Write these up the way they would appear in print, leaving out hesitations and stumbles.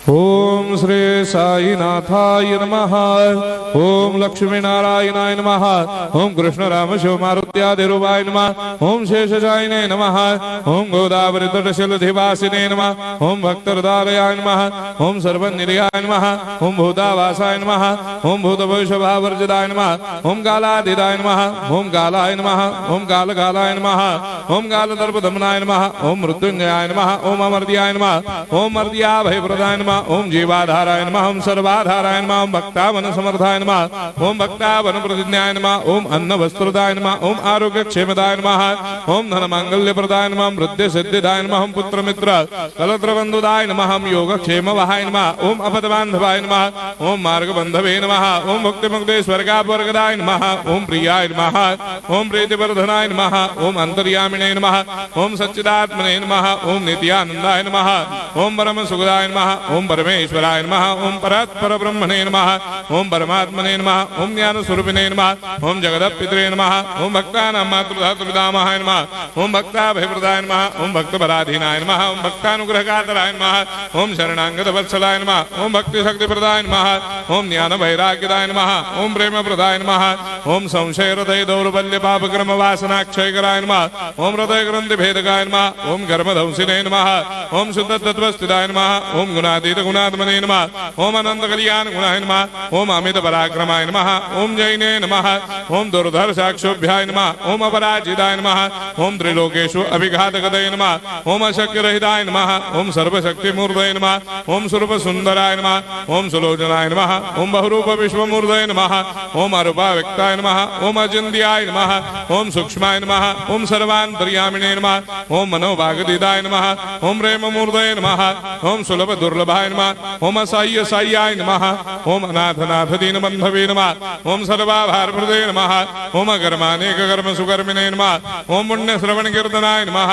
ओम श्री साईनाथाय नमः। ओम लक्ष्मी नारायणाय नमः। ओम कृष्ण राम शिव मारुत्यादिरूपाय नमः। ओम शेषशायिने नमः। ओम गोदावरी तटशिलधिवासिने नमः। ओम भक्तहृदयाय नमः। ओम सर्वनिलयाय नमः। ओम भूतावासाय नमः। ओम भूतभविष्यभावर्जिताय नमः। ओम कालातीताय नमः। ओम कालाय नमः। ओम कालकालाय नमः। ओम कालदर्पदमनाय नमः। ओम मृत्युंजयाय नमः। ओम अमर्त्याय नमः। ओम मर्त्याभयप्रदाय नमः। ओम जीवाधाराय नमः। ओम सर्वाधाराय नमः। ओम भक्तावन समर्थाय नमः। ओम भक्तावन प्रतिज्ञाय नमः। ओम अन्न वस्त्रदाय नमः। ओम आरोग्य क्षेमदाय नमः। ओम धन मांगल्य प्रदाय नमः। मृत्यु सिद्धिदाय नमः। ओम पुत्र मित्र कलत्र बंधुदाय नमः। ओम योग क्षेम वहाय नमः। ओम अपद बांधवाय नमः। ओम मार्ग बंधवे नमः। ओम भक्ति मुक्ति स्वर्गापवर्गदाय नमः। ओम प्रियाय नमः। ओम प्रीतिवर्धनाय नमः। ओम अंतर्यामिने नमः। ओम सच्चिदात्मने नमः। ओम नित्यानंदाय नमः। ओम परम सुखदाय नमः। ओम परमेश्वराय नमः। ओम परात्पर ब्रह्मणे नमः। ओम परमात्मने नमः। ओम ज्ञान स्वरूपिणे नमः। ओम जगदपितरे नमः। ओम भक्तानां मातृधातुर्धामाय नमः। ओम भक्ताभयप्रदाय नमः। ओम भक्तपराधीनाय नमः। ओम भक्तानुग्रहकातराय नमः। ओम शरणागत वत्सलाय नमः। ओम भक्ति शक्ति प्रदाय नमः। ओम ज्ञान वैराग्यदाय नमः। ओम प्रेम प्रदाय नमः। ओम संशय हृदय दौर्बल्य पाप कर्म वासना क्षयकराय नमः। ओम हृदय ग्रंथि भेदकाय नमः। ओम कर्मधंसिने नमः। ओम शुद्ध तत्वस्थिताय नमः। ओम गुणातीत गुणात्मने नमः। ओम अनंत कल्याण गुणाय नमः। ओम अमित पराक्रमाय नमः। ओम जैने नमः। ओम दुर्धर्षाक्षोभ्याय नमः। ओम अपराजिताय नमः। ओम त्रिलोकेषु अभिघातगतये नमः। ओम अशक्य रहिताय नमः। ओम सर्वशक्ति मूर्तये नमः। ओम स्वरूप सुंदराय नमः। ओम सुलोचनाय नमः। ओम बहुरूप विश्वमूर्तये नमः। ओम अरूपाव्यक्ताय नमः। ओम अचिन्त्याय नमः। ओम सूक्ष्माय नमः। ओम सर्वान्तर्यामिणे नमः। ओम मनोभागदिताय नमः। ओम प्रेममूर्तये नमः। ओम सुलभ दुर्लभाय नमः। ओम असाह्य साह्याय नमः। ओम अनाथनाथ दीनबन्धवे नमः। ओम सर्वाभारप्रदे नमः। ओम अकर्मानेक कर्म सुकर्मिणे नमः। ओम पुण्य श्रवण कीर्तनाय नमः।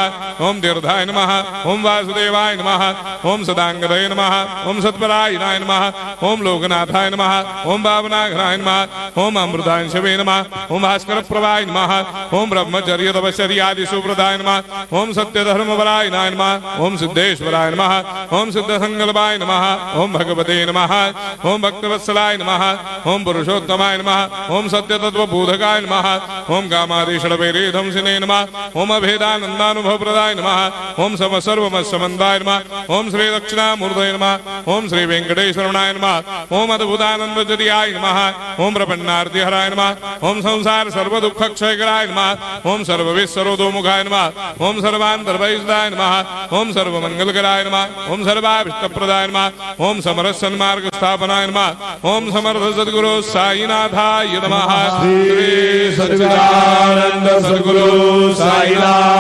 ओम तीर्थाय नमः। ओम वासुदेवाय नमः। ओम सदांगदये नमः। ओम सत्परायणाय नमः। ओम लोकनाथाय नमः। ओम भावनाघ्नाय नमः। ओम अमृतांशवे नमः। ओम भास्कर प्रभाय नमः। ओम ब्रह्मचर्य तपश्चर्यादि सुप्रदाय नमः। ओम सत्यधर्मपरायणाय नमः। ओम सिद्धेश्वराय नमः। ओम सिद्ध संकल्पाय नमः। ओम भगवते नमः। ओम भक्तवत्सलाय नमः। ओम पुरुषोत्तमाय नमः। ओम सत्यतत्वबोधकाय नमः। ओम कामादिषडवैरेधंसिने नमः। ओम अभेदानन्दानुभवप्रदाय नमः। ओम सर्वमस्समन्दाय नमः। ओम श्री दक्षिणामूर्तये नमः। ओम श्री वेंकटेश्वरनाय नमः। ओम अद्भुतानन्दजटियाय नमः। ओम प्रपन्नार्तिहराय नमः। ओम संसार सर्वदुःखक्षयकराय नमः। ओम सर्वविश्वरोधोमुखाय नमः। ओम सर्वान्तर्भयदाय नमः। ओम सर्वमंगलकराय नमः। ओम सर्वाभिष्टप्रदाय नमः। ओम समरस सन्मार्ग स्थापनाय नमः। ओम समर्थ सद्गुरु साईनाथाय नमः। श्री सच्चिदानंद सद्गुरु साईनाथ